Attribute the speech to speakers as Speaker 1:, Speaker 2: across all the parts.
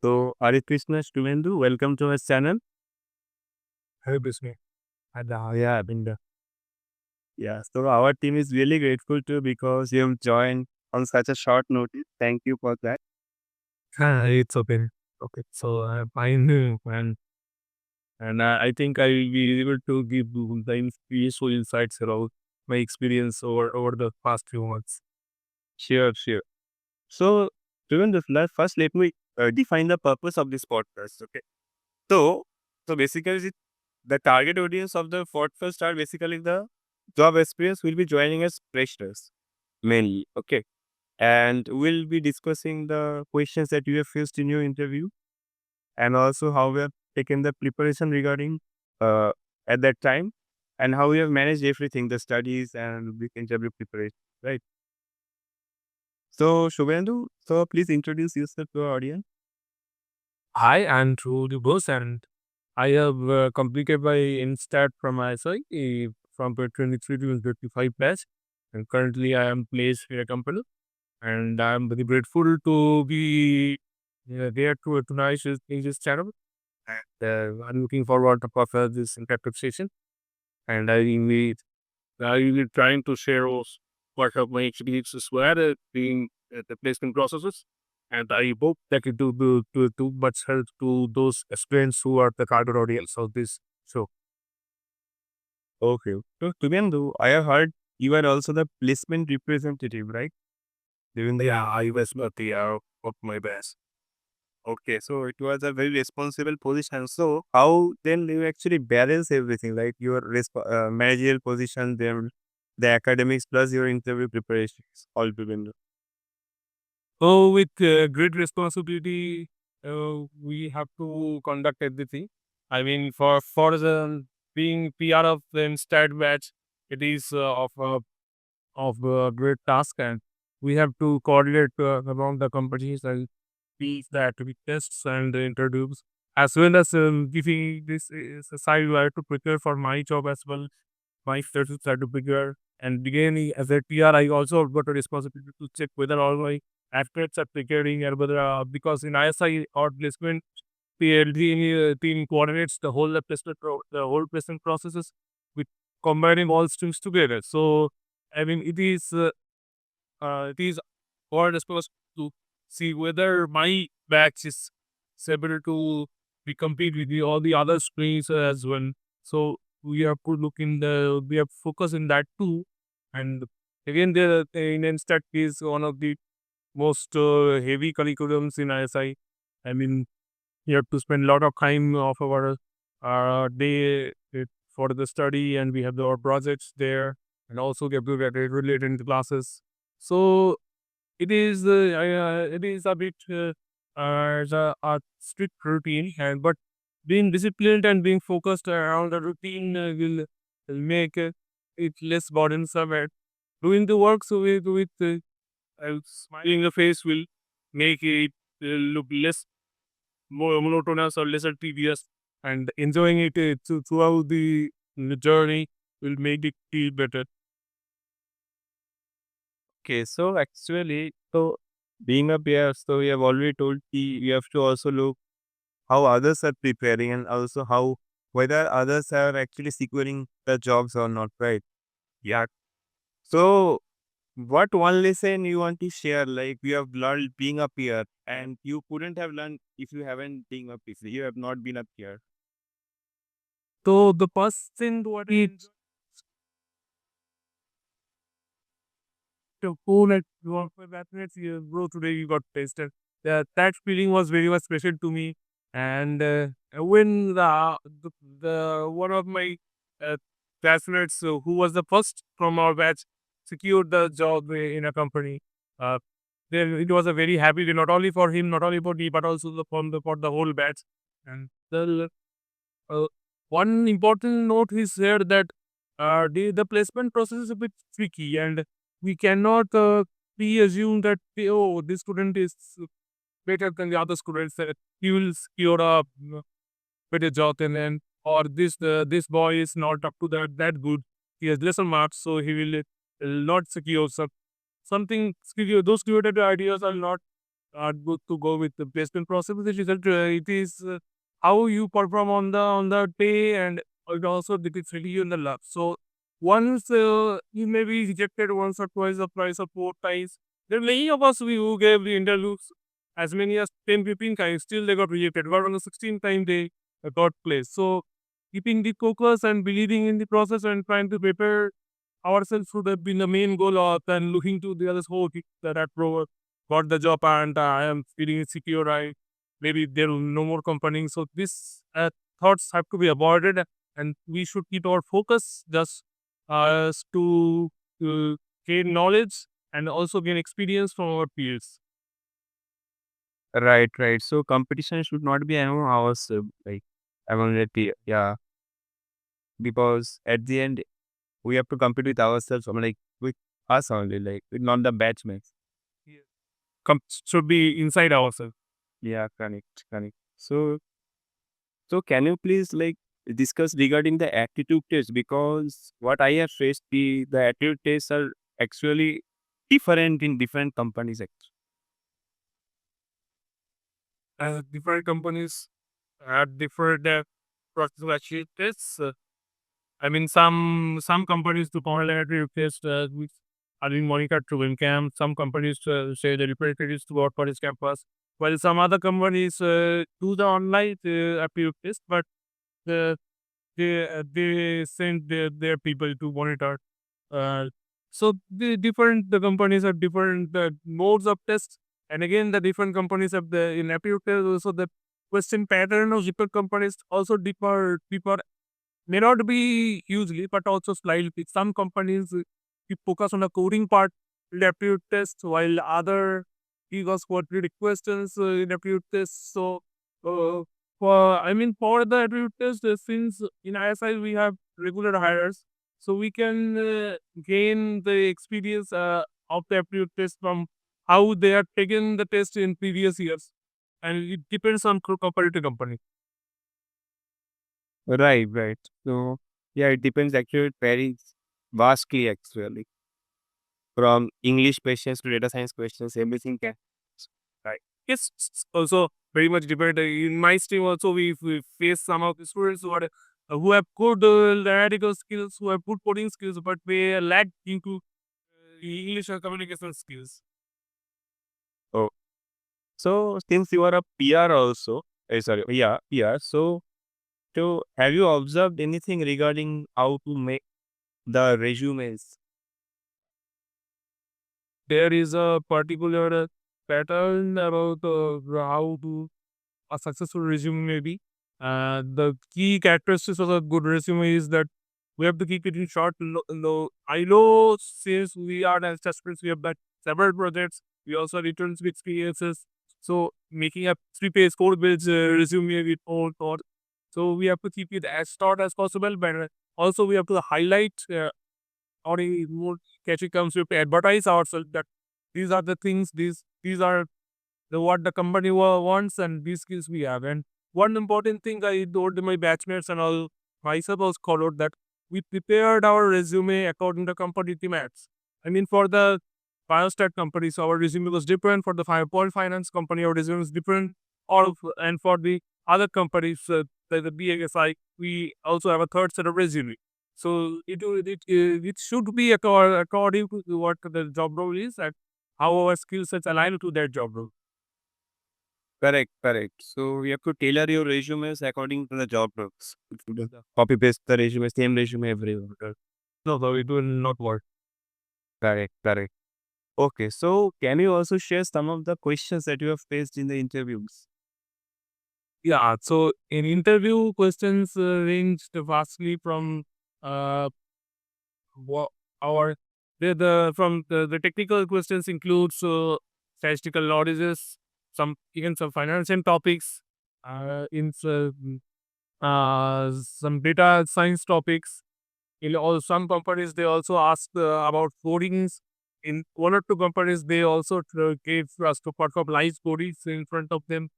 Speaker 1: So, Hare Krishna, Subhendu, welcome to our channel.
Speaker 2: Hey, Bismi. And
Speaker 1: Yeah, Binda. Yeah, so our team is really grateful to because you have joined on such a short notice. Thank you for that.
Speaker 2: it's okay. Okay. So I knew, and I think I will be able to give you the useful insights about my experience over the past few months.
Speaker 1: Sure, sure. So, Subhendu, first let me define the purpose of this podcast. Okay. So, so basically, the target audience of the podcast are basically the job experience will be joining as freshers mainly. Okay. And we'll be discussing the questions that you have faced in your interview and also how we have taken the preparation regarding uh, at that time and how we have managed everything, the studies and the interview preparation, right? So, Shubhendu, so please introduce yourself to our audience.
Speaker 2: Hi, and to the boss, and I have completed my Instat from ISI from 23 to 35 batch, and currently I am placed in a company, and I am very grateful to be there to tonight in this channel. And I'm looking forward to cover this interactive session, and I will be trying to share also part of my experiences were being the placement processes, and I hope that it will do much help to those aspirants who are the target audience of this show.
Speaker 1: Okay. So, Shubhendu, I have heard you are also the placement representative, right? During the
Speaker 2: Yeah, I was not the of my best.
Speaker 1: Okay, so it was a very responsible position. So how then you actually balance everything, like your managerial position, then the academics plus your interview preparations all together?
Speaker 2: So with great responsibility, we have to conduct everything. I mean, for the being PR of the stat batch, it is of a great task, and we have to coordinate among the companies and these the activity tests and the interviews, as well as giving this is a side where to prepare for my job as well. My students are to prepare, and again as a PR, I also got a responsibility to check whether all my aspects are preparing and whether because in ISI or placement, the team coordinates the whole the whole placement processes with combining all streams together. So I mean, it is our responsibility to see whether my batch is able to be compete with all the other streams as well. So we have to look in we have focus in that too. And again, the Indian Stat is one of the most heavy curriculums in ISI. I mean, you have to spend a lot of time of our day for the study, and we have our projects there, and also we have to get related into classes. So it is a bit a strict routine, and but being disciplined and being focused around the routine will make it less burdensome. And doing the work so with smiling the face will make it look less more monotonous or lesser tedious, and enjoying it throughout the journey will make it feel better.
Speaker 1: Okay, so actually, so being a peer, so we have already told you have to also look how others are preparing and also how whether others are actually securing the jobs or not, right? Yeah. So what one lesson you want to share, like you have learned being a peer and you couldn't have learned if you haven't been a peer, you have not been a peer.
Speaker 2: So the person what it the cool at work with athletes, bro, today you got tested. That feeling was very much special to me. And when the one of my uh, classmates who was the first from our batch secured the job in a company, uh, then it was a very happy day, not only for him, not only for me, but also for the whole batch. And uh, one important note is here that the placement process is a bit tricky, and we cannot pre-assume that oh, this student is better than the other students, that he will secure a better job than them, or this boy is not up to that good, he has lesser marks, so he will not secure something. Those created ideas are not are good to go with the placement process. It is how you perform on the day, and it also depicts really you in the luck. So once you may be rejected once or twice or thrice or four times. There are many of us who gave the interviews as many as 10, 15 times, still they got rejected. But on the 16th time they got placed. So keeping the focus and believing in the process and trying to prepare ourselves should have been the main goal of than looking to the others. Oh, that pro got the job and I am feeling secure. Maybe there will no more companies. So these thoughts have to be avoided, and we should keep our focus just to gain knowledge and also gain experience from our peers.
Speaker 1: Right, right. So competition should not be among ourselves, like among the peer. Yeah, because at the end we have to compete with ourselves, like with us only, like with not the batchmates.
Speaker 2: Yeah. Should be inside ourselves.
Speaker 1: Yeah, correct, correct. So can you please like discuss regarding the aptitude test, because what I have faced, the aptitude tests are actually different in different companies.
Speaker 2: Different companies have different process of achieve tests. I mean, some companies do complementary test which are being monitored through WinCam. Some companies say the preparatory is to work for this campus, while some other companies do the online aptitude test, but uh, they send their people to monitor. Uh, so the companies have different modes of tests, and again the different companies have the in aptitude test also the question pattern of different companies also differ may not be hugely, but also slightly. Some companies keep focus on the coding part in aptitude test, while other give us qualitative questions in aptitude test. So, uh, for the aptitude test, since in ISI we have regular hires, so we can gain the experience of the aptitude test from how they have taken the test in previous years, and it depends on company to company.
Speaker 1: Right, right. So yeah, it depends actually. It varies vastly actually. From English questions to data science questions, everything can. Right.
Speaker 2: Yes, also very much depend. In my stream also, we face some of the students who have good analytical skills, who have good coding skills, but they lack into English or communication skills.
Speaker 1: Oh, so since you are a PR also, sorry, yeah, PR. So have you observed anything regarding how to make the resumes?
Speaker 2: There is a particular pattern about how to a successful resume maybe. The key characteristics of a good resume is that we have to keep it in short. I know since we are as aspirants, we have done several projects. We also returns with experiences. So making a 3 page code-based resume with all thought. So we have to keep it as short as possible, but also we have to highlight or a more catchy comes to advertise ourselves that these are the things, these are what the company wants and these skills we have. And one important thing I told my batchmates and all myself was followed that we prepared our resume according to company demands. I mean, for the biostat companies, our resume was different. For the point finance company, our resume was different. And for the other companies, like the BASI, we also have a third set of resume. So it should be according to what the job role is and how our skill sets align to that job role.
Speaker 1: Correct, correct. So you have to tailor your resumes according to the job roles. Copy paste the resume, same resume everywhere.
Speaker 2: No, it will not work.
Speaker 1: Correct, correct. Okay, so can you also share some of the questions that you have faced in the interviews?
Speaker 2: Yeah, so in interview questions ranged vastly from uh what our the from the technical questions includes statistical knowledges, some even some financial topics, in some data science topics. In all some companies, they also ask about codings. In one or two companies, they also gave us to perform live codings in front of them.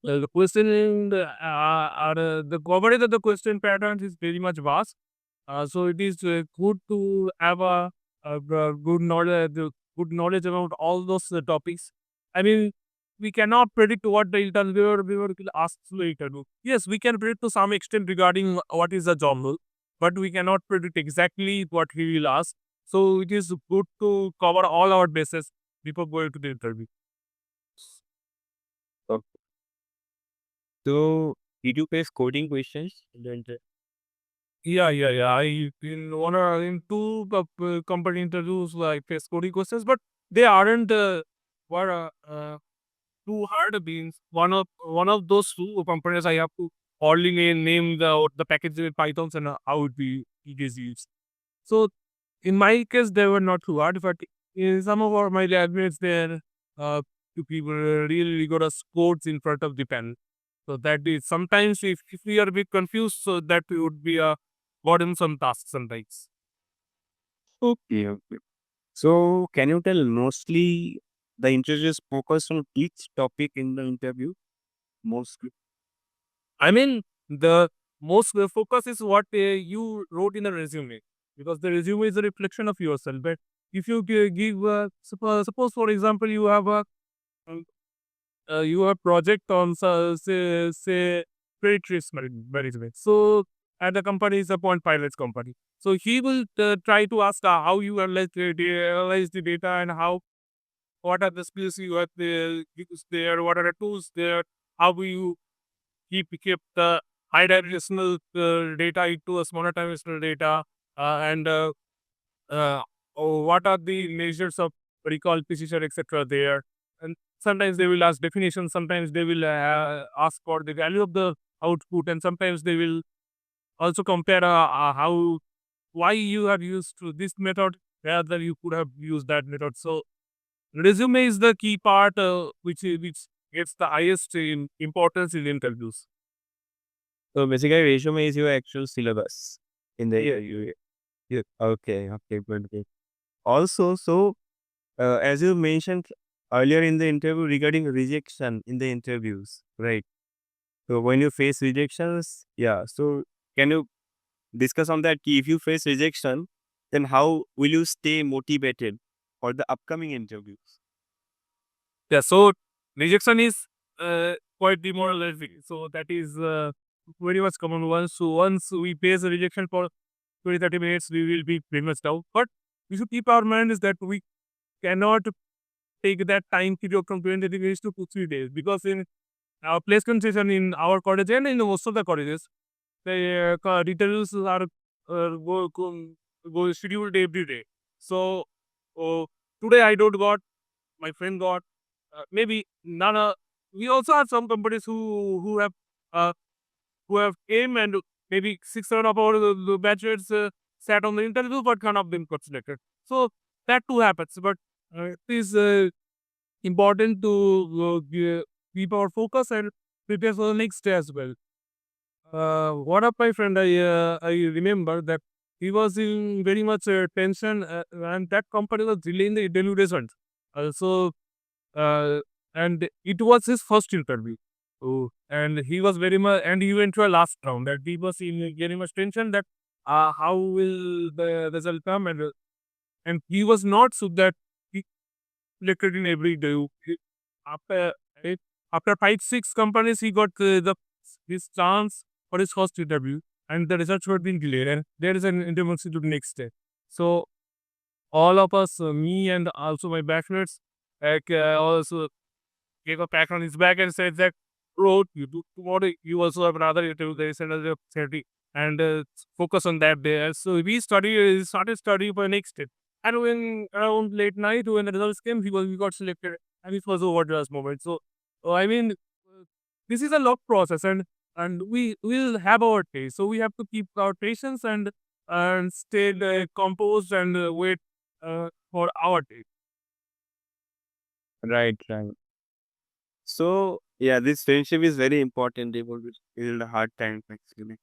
Speaker 2: The question in the coverage of the question patterns is very much vast. So it is good to have a good knowledge, good knowledge about all those topics. I mean, we cannot predict what the interviewer will ask later. Yes, we can predict to some extent regarding what is the job role, but we cannot predict exactly what he will ask. So it is good to cover all our bases before going to the interview.
Speaker 1: Okay. So, did you face coding questions in the interview?
Speaker 2: Yeah. I in two company interviews like face coding questions, but they aren't were too hard. Means one of those two companies I have to only name the package with Pythons and how it is used. So in my case, they were not too hard, but in some of my labmates there, two people really rigorous codes in front of the pen. So that is sometimes if we are a bit confused, so that would be a burdensome task sometimes.
Speaker 1: Okay. So, can you tell mostly the interviews focus on each topic in the interview? Mostly.
Speaker 2: I mean, the most focus is what you wrote in the resume, because the resume is a reflection of yourself. But if you give, suppose for example, um, you have project on say credit risk management. So and the company is a point pilots company. So he will try to ask how you analyze the data, and how what are the skills you have used there, what are the tools there, how will you keep the high dimensional data into a smaller dimensional data, and uh, what are the measures of recall precision, etc. there. And sometimes they will ask definition, sometimes they will ask for the value of the output, and sometimes they will also compare how why you have used to this method rather you could have used that method. So resume is the key part which gets the highest importance in interviews.
Speaker 1: So, basically, resume is your actual syllabus in the
Speaker 2: Yeah.
Speaker 1: interview. Yeah. Okay, good. Also, so as you mentioned earlier in the interview regarding rejection in the interviews, right? So when you face rejections, yeah. So can you discuss on that? If you face rejection, then how will you stay motivated for the upcoming interviews?
Speaker 2: Yeah, so rejection is quite demoralizing. So that is very much common one. So once we face a rejection for 20, 30 minutes, we will be pretty much down. But we should keep our mind is that we cannot take that time period from 20 minutes to 2, 3 days, because in our placement session in our college and in most of the colleges, the interviews are go scheduled every day. So today I don't got, my friend got, maybe none. We also have some companies uh, who have came, and maybe 6, 7 of our batchmates sat on the interview, but none of them got selected. So that too happens. But it is important to keep our focus and prepare for the next day as well. One of my friend, I remember that he was in very much tension, and that company was delaying the interview results. So uh, and it was his first interview. Oh, and he was very much, and he went to a last round. That he was in very much tension that how will the result come, and he was not so that he selected in every day. After it, after 5, 6 companies, he got his chance for his first interview, and the results were being delayed, and there is an interview scheduled next day. So all of us, me and also my batchmates, like also gave a pat on his back and said that, bro, you do tomorrow. You also have another interview. There is another opportunity, and focus on that day. And so we started studying for next day. And when around late night, when the results came, we got selected, and it was a wondrous moment. So, I mean, this is a long process, and we will have our day. So we have to keep our patience and stay composed and wait for our day.
Speaker 1: Right. So yeah, this friendship is very important in the hard times actually.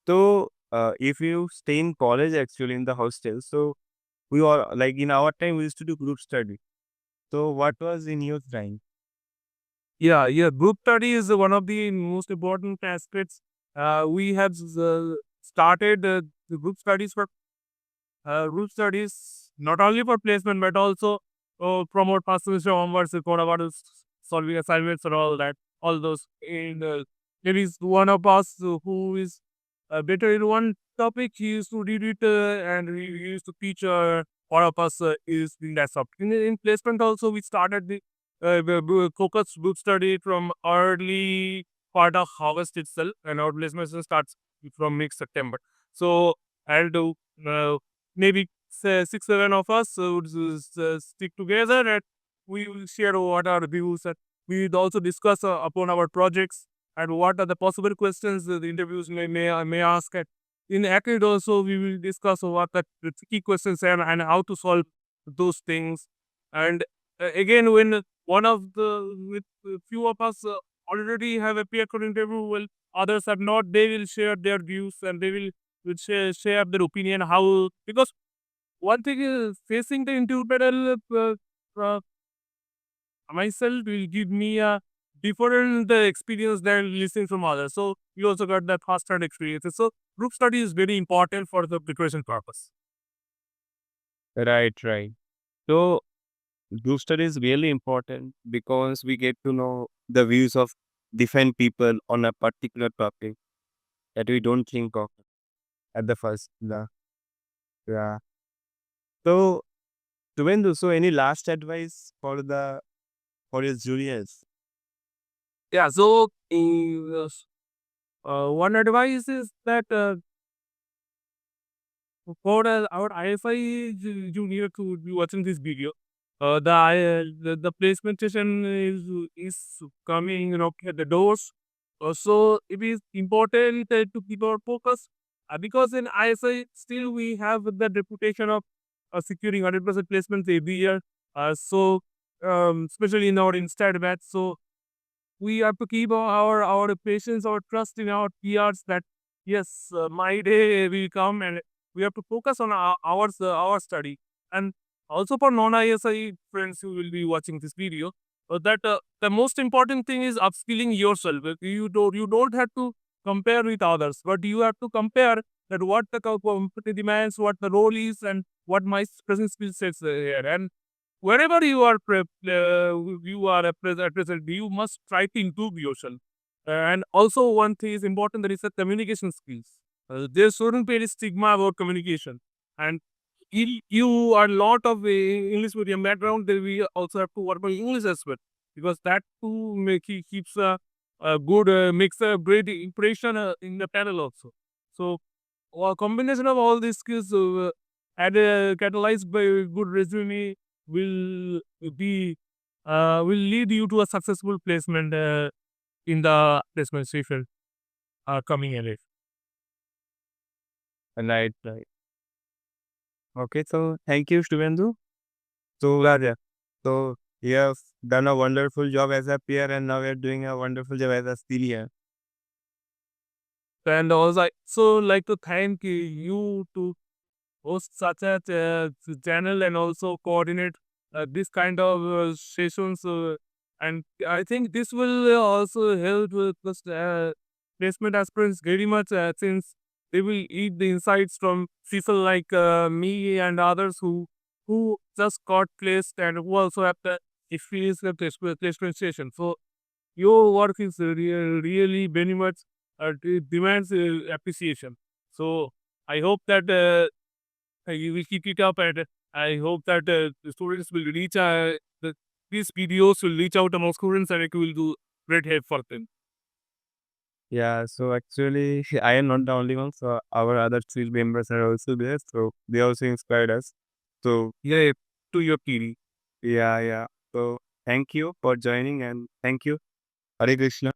Speaker 1: So if you stay in college actually in the hostel, so we all like in our time we used to do group study. So what was in your time?
Speaker 2: Yeah. Group study is one of the most important aspects. We have started the group studies not only for placement but also promote personal homework, record about solving assignments and all that, all those. In there is one of us who is better in one topic. He used to read it and he used to teach one of us is in that subject. In placement also, we started the focus book study from early part of August itself, and our placement starts from mid September. So I'll do maybe say 6-7 of us would stick together and we will share what our views, and we would also discuss upon our projects and what are the possible questions the interviews may ask. And in academic also, we will discuss what the tricky questions are and how to solve those things. And again, when one of the with few of us already have appeared for interview, well, others have not. They will share their views and they will share their opinion how, because one thing is facing the interview panel uh, myself will give me a different experience than listening from others. So you also got that first-hand experiences. So group study is very important for the preparation purpose.
Speaker 1: Right, right. So group study is really important because we get to know the views of different people on a particular topic that we don't think of at the first. Yeah. Yeah. So, Subhendu, so any last advice for your juniors?
Speaker 2: Yeah. So one advice is that for our IFI junior to be watching this video, the placement session is coming, at the doors. So it is important to keep our focus because in ISI still we have the reputation of securing 100% placements every year. So especially in our instant batch, so we have to keep our patience, our trust in our PRs that yes, my day will come, and we have to focus on our study. And also for non-ISI friends who will be watching this video, that the most important thing is upskilling yourself. You don't have to compare with others, but you have to compare that what the company demands, what the role is, and what my present skill sets here. And wherever you are at present, you must try to improve yourself. And also one thing is important, that is the communication skills. There shouldn't be any stigma about communication. And you are a lot of English medium background, then we also have to work on English as well, because that too keeps a good makes a great impression in the panel also. So a combination of all these skills and catalyzed by a good resume will be will lead you to a successful placement in the placement session coming ahead.
Speaker 1: Right, right. Okay, so thank you, Subhendu. So, yeah. So you have done a wonderful job as a peer, and now you're doing a wonderful job as a senior.
Speaker 2: And also I so like to thank you to host such a channel and also coordinate this kind of sessions. And I think this will also help with the placement aspirants very much, since they will eat the insights from people like me and others who just got placed and who also have the experience of placement session. So your work is really very much demands appreciation. So I hope that you will keep it up, and I hope that the students will reach these videos will reach out among students and it will do great help for them.
Speaker 1: Yeah, so actually, I am not the only one. So our other three members are also there. So they also inspired us. So
Speaker 2: Yeah, to your PD.
Speaker 1: yeah, yeah. So thank you for joining and thank you. Hare Krishna.